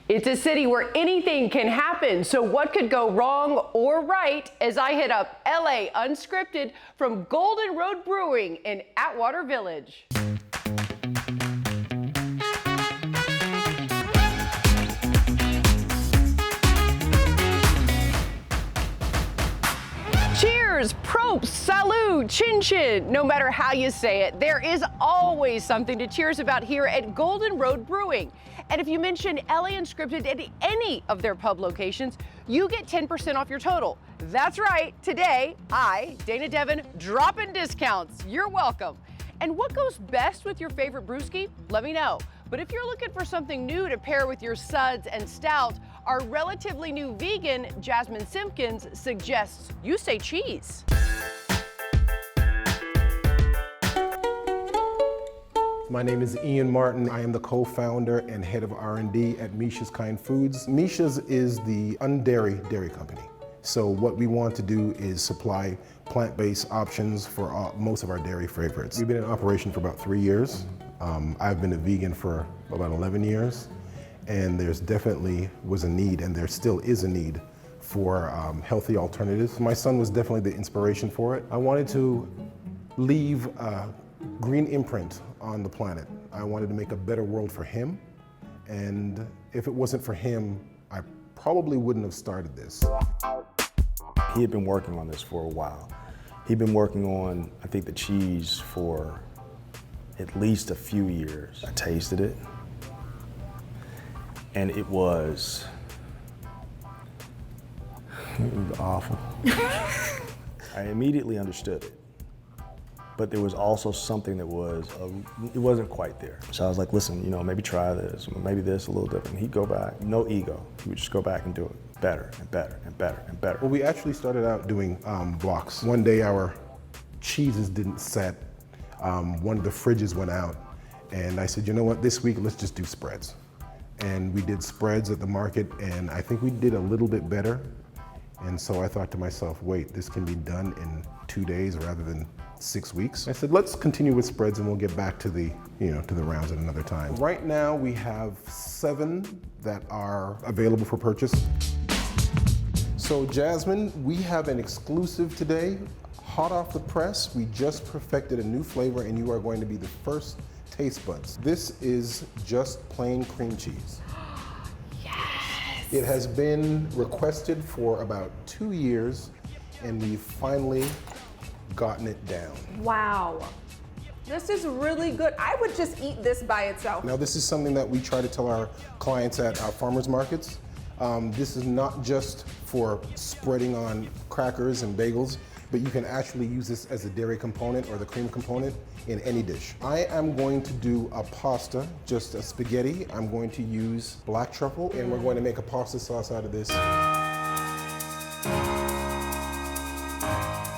It's a city where anything can happen, so what could go wrong or right as I hit up LA Unscripted from Golden Road Brewing in Atwater Village. Cheers, props, salud, chin chin. No matter how you say it, there is always something to cheers about here at Golden Road Brewing. And if you mention LA Unscripted at any of their pub locations, you get 10% off your total. That's right, today, I, Dana Devin, dropping discounts. You're welcome. And what goes best with your favorite brewski? Let me know. But if you're looking for something new to pair with your suds and stout, our relatively new vegan, Jasmine Simpkins, suggests you say cheese. My name is Ian Martin. I am the co-founder and head of R&D at Misha's Kind Foods. Misha's is the undairy dairy company. So what we want to do is supply plant-based options for most of our dairy favorites. We've been in operation for about 3 years. I've been a vegan for about 11 years. And there's definitely was a need, and there still is a need for healthy alternatives. My son was definitely the inspiration for it. I wanted to leave a green imprint on the planet. I wanted to make a better world for him. And if it wasn't for him, I probably wouldn't have started this. He had been working on this for a while. He'd been working on, I think, the cheese for at least a few years. I tasted it. And it was awful. I immediately understood it, but there was also something that it wasn't quite there. So I was like, listen, maybe try this, maybe this a little different. He'd go back, no ego. He would just go back and do it better and better and better and better. Well, we actually started out doing blocks. One day our cheeses didn't set. One of the fridges went out, and I said, you know what, this week let's just do spreads. And we did spreads at the market, and I think we did a little bit better. And so I thought to myself, wait, this can be done in 2 days rather than 6 weeks. I said, let's continue with spreads and we'll get back to the, to the rounds at another time. Right now we have 7 that are available for purchase. So Jasmine, we have an exclusive today, hot off the press. We just perfected a new flavor, and you are going to be the first taste buds. This is just plain cream cheese. Yes! It has been requested for about 2 years, and we've finally gotten it down. Wow. This is really good. I would just eat this by itself. Now, this is something that we try to tell our clients at our farmers markets. This is not just for spreading on crackers and bagels, but you can actually use this as a dairy component or the cream component in any dish. I am going to do a pasta, just a spaghetti. I'm going to use black truffle, and we're going to make a pasta sauce out of this.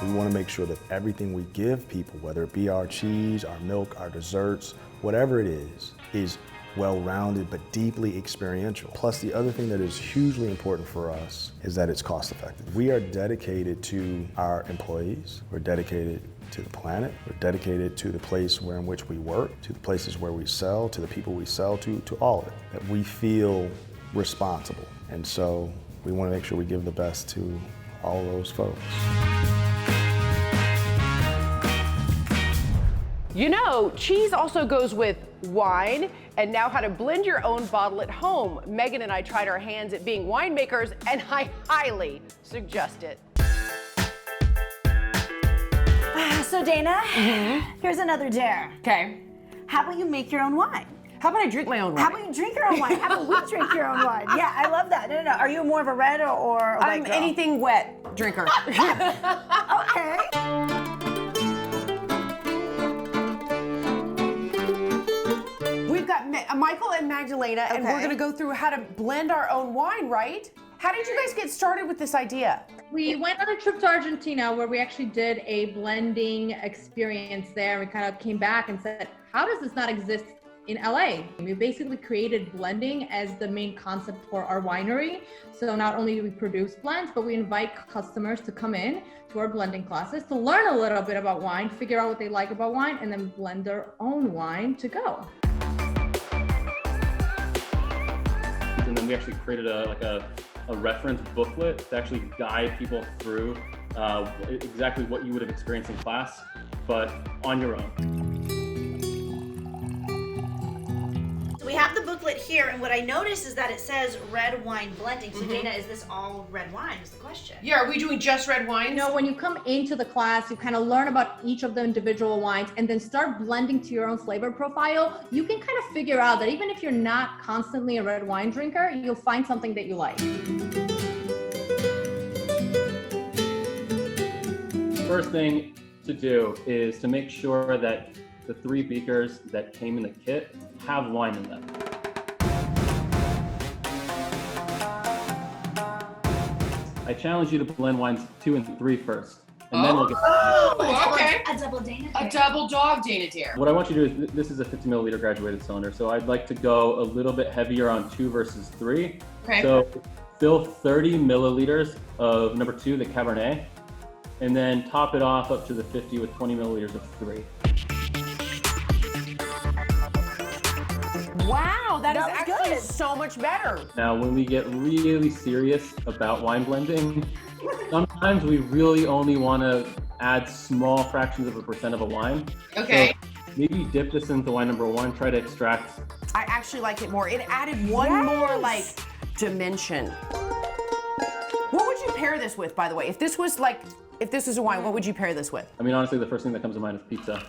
We want to make sure that everything we give people, whether it be our cheese, our milk, our desserts, whatever it is well-rounded but deeply experiential. Plus, the other thing that is hugely important for us is that it's cost-effective. We are dedicated to our employees. We're dedicated to the planet. We're dedicated to the place in which we work, to the places where we sell, to the people we sell to all of it. That we feel responsible. And so we want to make sure we give the best to all those folks. Cheese also goes with wine, and now how to blend your own bottle at home. Megan and I tried our hands at being winemakers, and I highly suggest it. So Dana, here's another dare. Okay. How about you make your own wine? How about I drink my own wine? How about you drink your own wine? How about we drink your own wine? Yeah, I love that. No. Are you more of a red or a white I'm girl? anything wet drinker. Okay. We've got Michael and Magdalena, and we're Okay. gonna go through how to blend our own wine, right? How did you guys get started with this idea? We went on a trip to Argentina where we actually did a blending experience there. We kind of came back and said, how does this not exist in LA? We basically created blending as the main concept for our winery. So not only do we produce blends, but we invite customers to come in to our blending classes to learn a little bit about wine, figure out what they like about wine, and then blend their own wine to go. In the and we actually created a reference booklet to actually guide people through exactly what you would have experienced in class, but on your own. We have the booklet here, and what I noticed is that it says red wine blending. So Dana, is this all red wine is the question? Yeah, are we doing just red wines? You know, when you come into the class, you kind of learn about each of the individual wines and then start blending to your own flavor profile. You can kind of figure out that even if you're not constantly a red wine drinker, you'll find something that you like. First thing to do is to make sure that the 3 beakers that came in the kit have wine in them. I challenge you to blend wines 2 and 3 first, and then we'll get. Okay. A double Dana. A double dog Dana Dare. What I want you to do is, this is a 50 milliliter graduated cylinder, so I'd like to go a little bit heavier on 2 versus 3. Okay. So fill 30 milliliters of number 2, the Cabernet, and then top it off up to the 50 with 20 milliliters of 3. Wow, that is was actually good. so much better. Now, when we get really serious about wine blending, sometimes we really only want to add small fractions of a % of a wine. Okay. So maybe dip this into wine number 1, try to extract. I actually like it more. It added one more like dimension. What would you pair this with, by the way? If this was a wine, what would you pair this with? I mean, honestly, the first thing that comes to mind is pizza.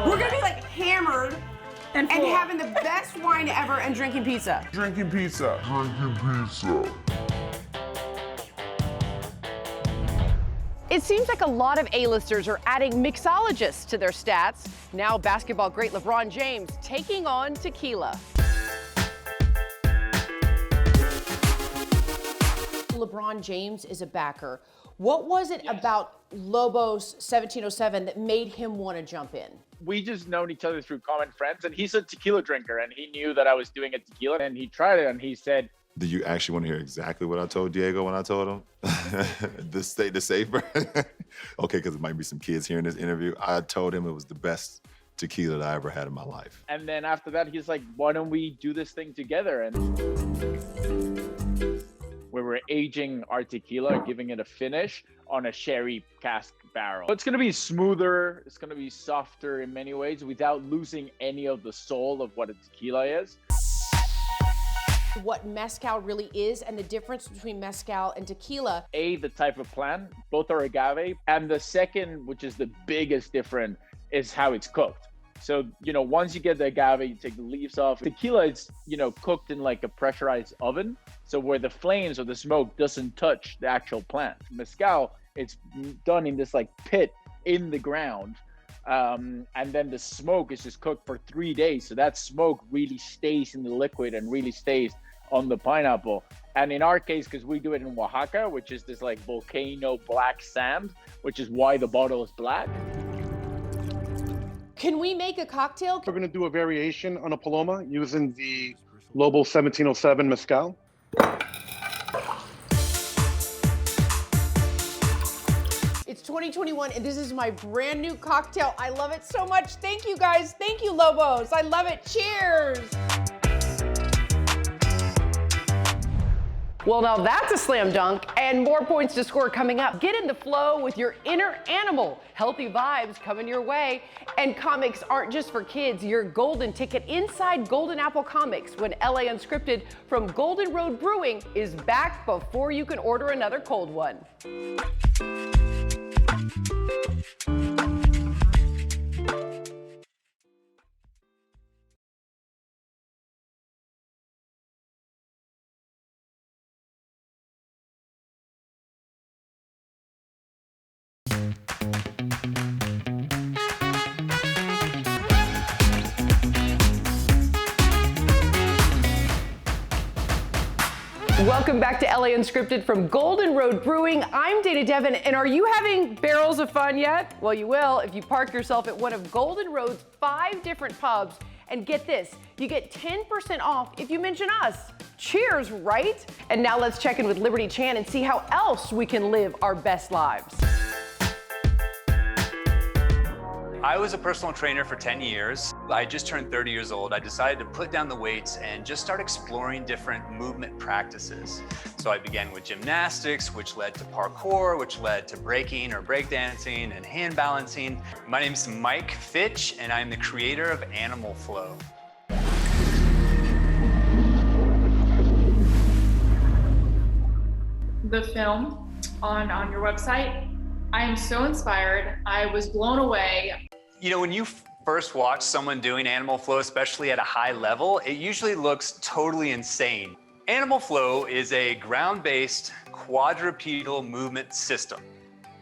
We're gonna be like hammered and having the best wine ever and drinking pizza. Drinking pizza. It seems like a lot of A-listers are adding mixologists to their stats. Now basketball great LeBron James taking on tequila. LeBron James is a backer. What was it about Lobos 1707 that made him want to jump in? We just known each other through common friends, and he's a tequila drinker, and he knew that I was doing a tequila, and he tried it, and he said, Do you actually want to hear exactly what I told Diego when I told him? the safer? Okay, because it might be some kids hearing this interview. I told him it was the best tequila that I ever had in my life. and then after that, he's like, why don't we do this thing together? And we were aging our tequila, giving it a finish on a sherry cask barrel. It's gonna be smoother, it's gonna be softer in many ways without losing any of the soul of what a tequila is. What mezcal really is and the difference between mezcal and tequila. The type of plant, both are agave. And the second, which is the biggest difference, is how it's cooked. So, once you get the agave, you take the leaves off. Tequila is, cooked in like a pressurized oven. So where the flames or the smoke doesn't touch the actual plant. Mezcal, it's done in this like pit in the ground. And then the smoke is just cooked for 3 days. So that smoke really stays in the liquid and really stays on the pineapple. And in our case, because we do it in Oaxaca, which is this like volcano black sand, which is why the bottle is black. Can we make a cocktail? We're going to do a variation on a Paloma using the Lobo 1707 Mezcal. It's 2021 and this is my brand new cocktail. I love it so much. Thank you guys. Thank you, Lobos. I love it. Cheers. Well, now that's a slam dunk and more points to score coming up. Get in the flow with your inner animal. Healthy vibes coming your way. And comics aren't just for kids. Your golden ticket inside Golden Apple Comics when LA Unscripted from Golden Road Brewing is back before you can order another cold one. Welcome back to LA Unscripted from Golden Road Brewing. I'm Dana Devin, and are you having barrels of fun yet? Well, you will if you park yourself at one of Golden Road's 5 different pubs And get this, you get 10% off if you mention us. Cheers, right? And now let's check in with Liberty Chan and see how else we can live our best lives. I was a personal trainer for 10 years. I just turned 30 years old. I decided to put down the weights and just start exploring different movement practices. So I began with gymnastics, which led to parkour, which led to breaking or breakdancing and hand balancing. My name is Mike Fitch, and I'm the creator of Animal Flow. The film on your website, I am so inspired. I was blown away. You know, when you first watch someone doing Animal Flow, especially at a high level, it usually looks totally insane. Animal Flow is a ground-based quadrupedal movement system.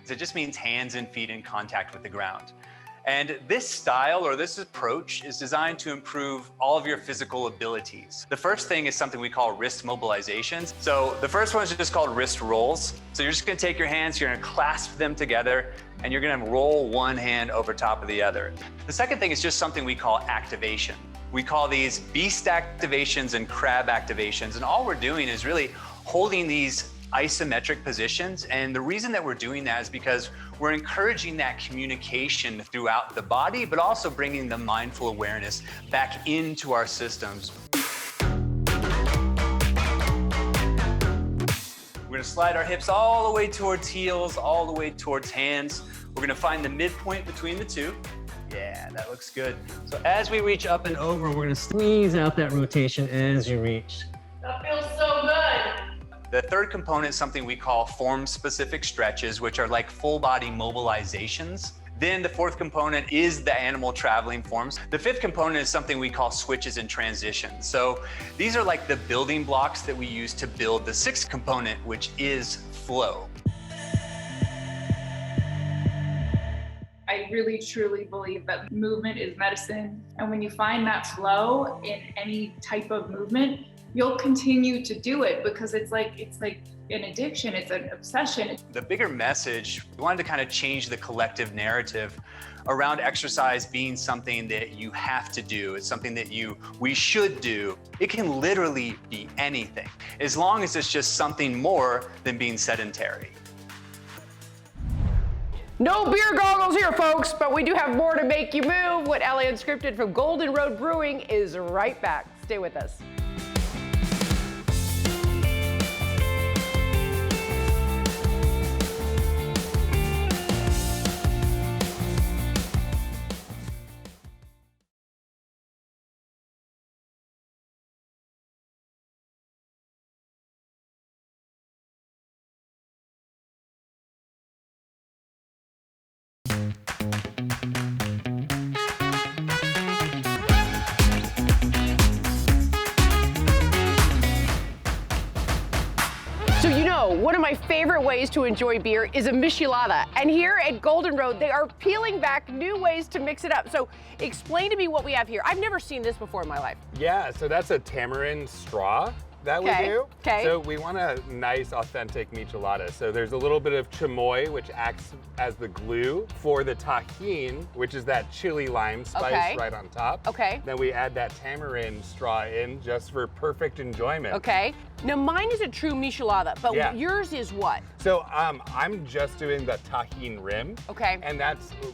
It just means hands and feet in contact with the ground. And this style or this approach is designed to improve all of your physical abilities. The first thing is something we call wrist mobilizations. So the first one is just called wrist rolls. So you're just gonna take your hands, you're gonna clasp them together, and you're gonna roll one hand over top of the other. The second thing is just something we call activation. We call these beast activations and crab activations. And all we're doing is really holding these isometric positions. And the reason that we're doing that is because we're encouraging that communication throughout the body, but also bringing the mindful awareness back into our systems. We're gonna slide our hips all the way towards heels, all the way towards hands. We're gonna find the midpoint between the two. Yeah, that looks good. So as we reach up and over, we're gonna squeeze out that rotation as you reach. That feels so good. The third component is something we call form-specific stretches, which are like full body mobilizations. Then the fourth component is the animal traveling forms. The fifth component is something we call switches and transitions. So these are like the building blocks that we use to build the sixth component, which is flow. I really truly believe that movement is medicine. And when you find that flow in any type of movement, you'll continue to do it because it's like an addiction, it's an obsession. The bigger message, we wanted to kind of change the collective narrative around exercise being something that you have to do. It's something that we should do. It can literally be anything, as long as it's just something more than being sedentary. No beer goggles here, folks, but we do have more to make you move. What LA Unscripted from Golden Road Brewing is right back. Stay with us. So you know, one of my favorite ways to enjoy beer is a michelada. And here at Golden Road, they are peeling back new ways to mix it up. So explain to me what we have here. I've never seen this before in my life. Yeah, so that's a tamarind straw that we do. Okay. So we want a nice, authentic michelada. So there's a little bit of chamoy, which acts as the glue for the tahini, which is that chili lime spice right on top. Okay. Then we add that tamarind straw in just for perfect enjoyment. Okay. Now mine is a true michelada, but Yeah. yours is what? So I'm just doing the tahini rim. Okay. And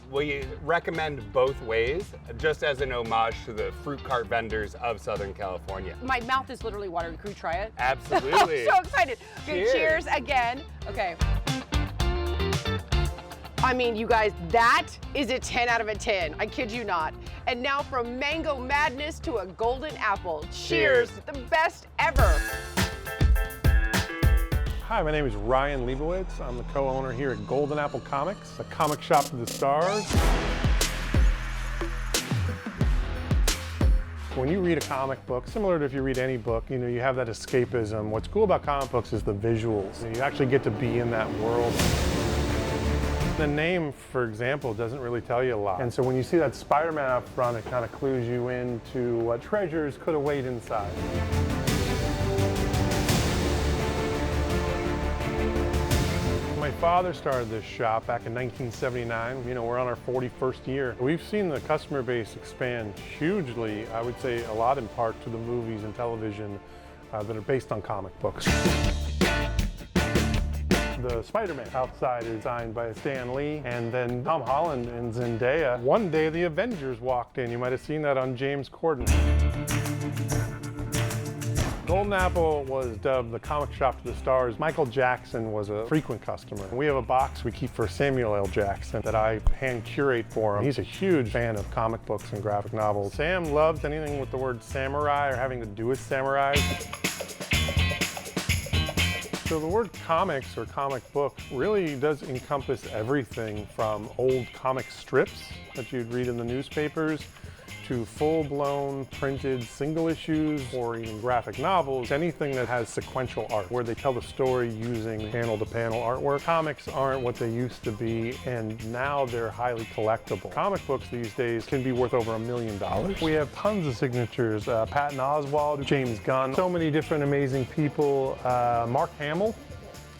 we recommend both ways, just as an homage to the fruit cart vendors of Southern California. My mouth is literally watering. Can we try it? Absolutely. I'm so excited. Okay, cheers again. Okay. I mean, you guys, that is a 10 out of a 10. I kid you not. And now from mango madness to a golden apple. Cheers. The best ever. Hi, my name is Ryan Leibowitz. I'm the co-owner here at Golden Apple Comics, a comic shop for the stars. When you read a comic book, similar to if you read any book, you know, you have that escapism. What's cool about comic books is the visuals. You actually get to be in that world. The name, for example, doesn't really tell you a lot. And so when you see that Spider-Man out front, it kind of clues you into what treasures could await inside. My father started this shop back in 1979. You know, we're on our 41st year. We've seen the customer base expand hugely, I would say a lot in part to the movies and television that are based on comic books. The Spider-Man outside is designed by Stan Lee, and then Tom Holland and Zendaya. One day the Avengers walked in. You might have seen that on James Corden. Golden Apple was dubbed the comic shop to the stars. Michael Jackson was a frequent customer. We have a box we keep for Samuel L. Jackson that I hand curate for him. He's a huge fan of comic books and graphic novels. Sam loves anything with the word samurai or having to do with samurais. So the word comics or comic book really does encompass everything from old comic strips that you'd read in the newspapers to full-blown printed single issues or even graphic novels, anything that has sequential art where they tell the story using panel-to-panel artwork. Comics aren't what they used to be, and now they're highly collectible. Comic books these days can be worth over $1 million. We have tons of signatures, Patton Oswalt, James Gunn, so many different amazing people. Mark Hamill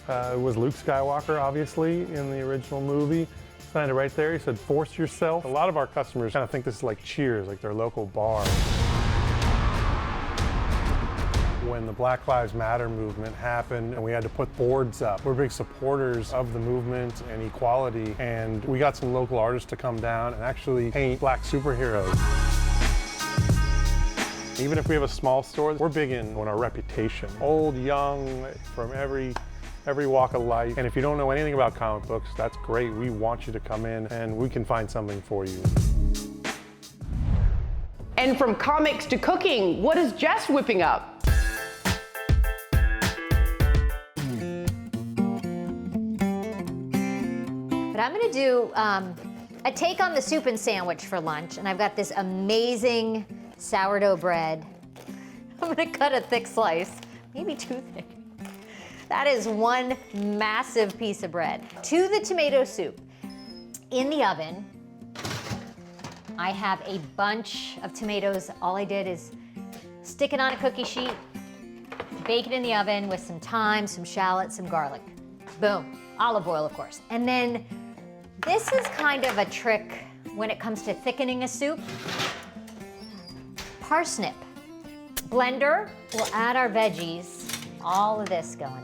was Luke Skywalker, obviously, in the original movie. Signed it right there. He said, "Force yourself." A lot of our customers kind of think this is like Cheers, like their local bar. When the Black Lives Matter movement happened and we had to put boards up, we're big supporters of the movement and equality, and we got some local artists to come down and actually paint black superheroes. Even if we have a small store, we're big in our reputation. Old, young, from every walk of life. And if you don't know anything about comic books, that's great. We want you to come in and we can find something for you. And from comics to cooking, what is Jess whipping up? But I'm gonna do a take on the soup and sandwich for lunch, and I've got this amazing sourdough bread. I'm gonna cut a thick slice, maybe too thick. That is one massive piece of bread. To the tomato soup. In the oven, I have a bunch of tomatoes. All I did is stick it on a cookie sheet, bake it in the oven with some thyme, some shallots, some garlic. Boom. Olive oil, of course. And then this is kind of a trick when it comes to thickening a soup. Parsnip. Blender, we'll add our veggies, all of this going in.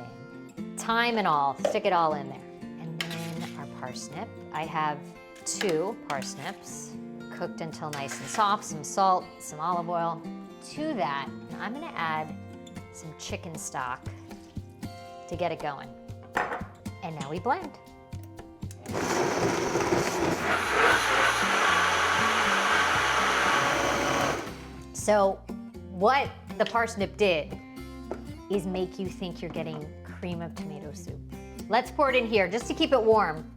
Thyme and all, stick it all in there. And then our parsnip. I have 2 parsnips cooked until nice and soft, some salt, some olive oil. To that, I'm gonna add some chicken stock to get it going. And now we blend. So what the parsnip did is make you think you're getting cream of tomato soup. Let's pour it in here just to keep it warm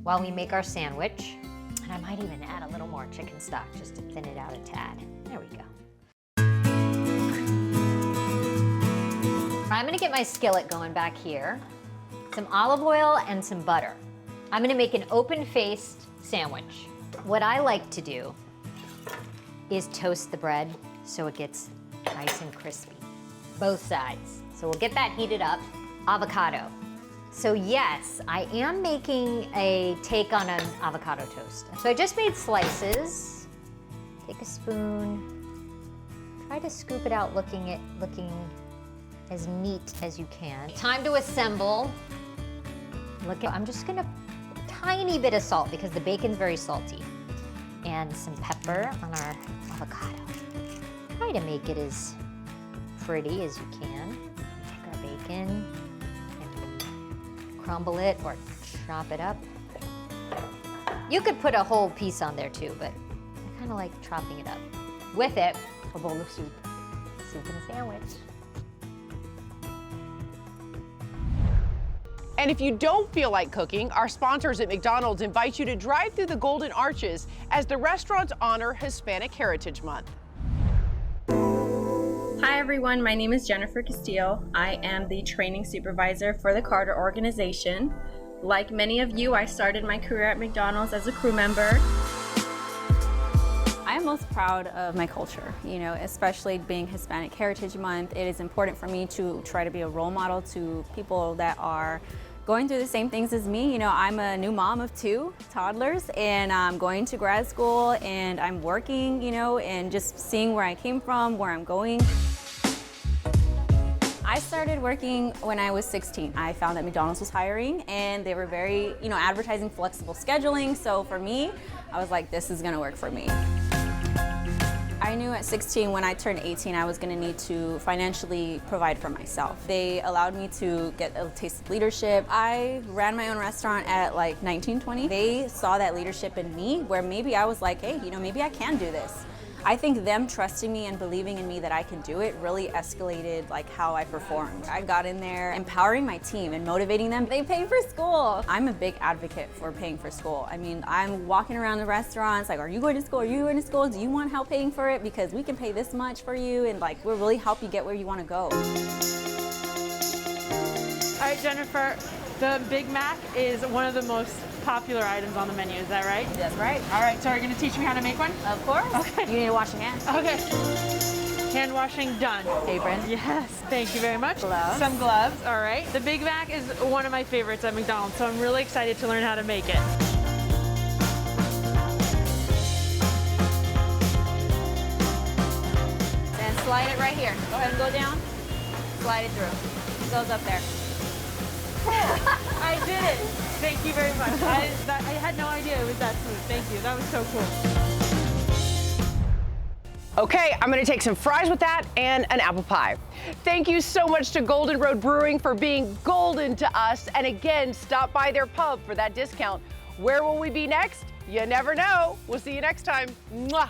while we make our sandwich. And I might even add a little more chicken stock just to thin it out a tad. There we go. I'm gonna get my skillet going back here. Some olive oil and some butter. I'm gonna make an open-faced sandwich. What I like to do is toast the bread so it gets nice and crispy, both sides. So we'll get that heated up. Avocado. So yes, I am making a take on an avocado toast. So I just made slices. Take a spoon. Try to scoop it out looking as neat as you can. Time to assemble. I'm just gonna, a tiny bit of salt because the bacon's very salty. And some pepper on our avocado. Try to make it as pretty as you can. Take our bacon and crumble it or chop it up. You could put a whole piece on there too, but I kind of like chopping it up. With it, a bowl of soup. Soup and sandwich. And if you don't feel like cooking, our sponsors at McDonald's invite you to drive through the Golden Arches as the restaurants honor Hispanic Heritage Month. Hi everyone, my name is Jennifer Castillo. I am the training supervisor for the Carter organization. Like many of you, I started my career at McDonald's as a crew member. I am most proud of my culture, especially being Hispanic Heritage Month. It is important for me to try to be a role model to people that are going through the same things as me. You know, I'm a new mom of 2 toddlers, and I'm going to grad school, and I'm working, you know, and just seeing where I came from, where I'm going. I started working when I was 16. I found that McDonald's was hiring, and they were very, you know, advertising flexible scheduling. So for me, I was like, this is gonna work for me. I knew at 16, when I turned 18, I was gonna need to financially provide for myself. They allowed me to get a taste of leadership. I ran my own restaurant at like 19, 20. They saw that leadership in me, where maybe I was like, hey, you know, maybe I can do this. I think them trusting me and believing in me that I can do it really escalated like how I performed. I got in there empowering my team and motivating them. They pay for school. I'm a big advocate for paying for school. I mean, I'm walking around the restaurants like, are you going to school? Are you going to school? Do you want help paying for it? Because we can pay this much for you, and like we'll really help you get where you want to go. All right, Jennifer, the Big Mac is one of the most popular items on the menu, is that right? That's right. All right, so are you gonna teach me how to make one? Of course. Okay. You need to wash your hands. Okay. Hand washing done. Apron. Yes, thank you very much. Gloves. Some gloves, all right. The Big Mac is one of my favorites at McDonald's, so I'm really excited to learn how to make it. And slide it right here. Go ahead and go down. Slide it through. It goes up there. I did it. Thank you very much. I had no idea it was that smooth. Thank you. That was so cool. Okay, I'm gonna take some fries with that and an apple pie. Thank you so much to Golden Road Brewing for being golden to us. And again, stop by their pub for that discount. Where will we be next? You never know. We'll see you next time. Mwah.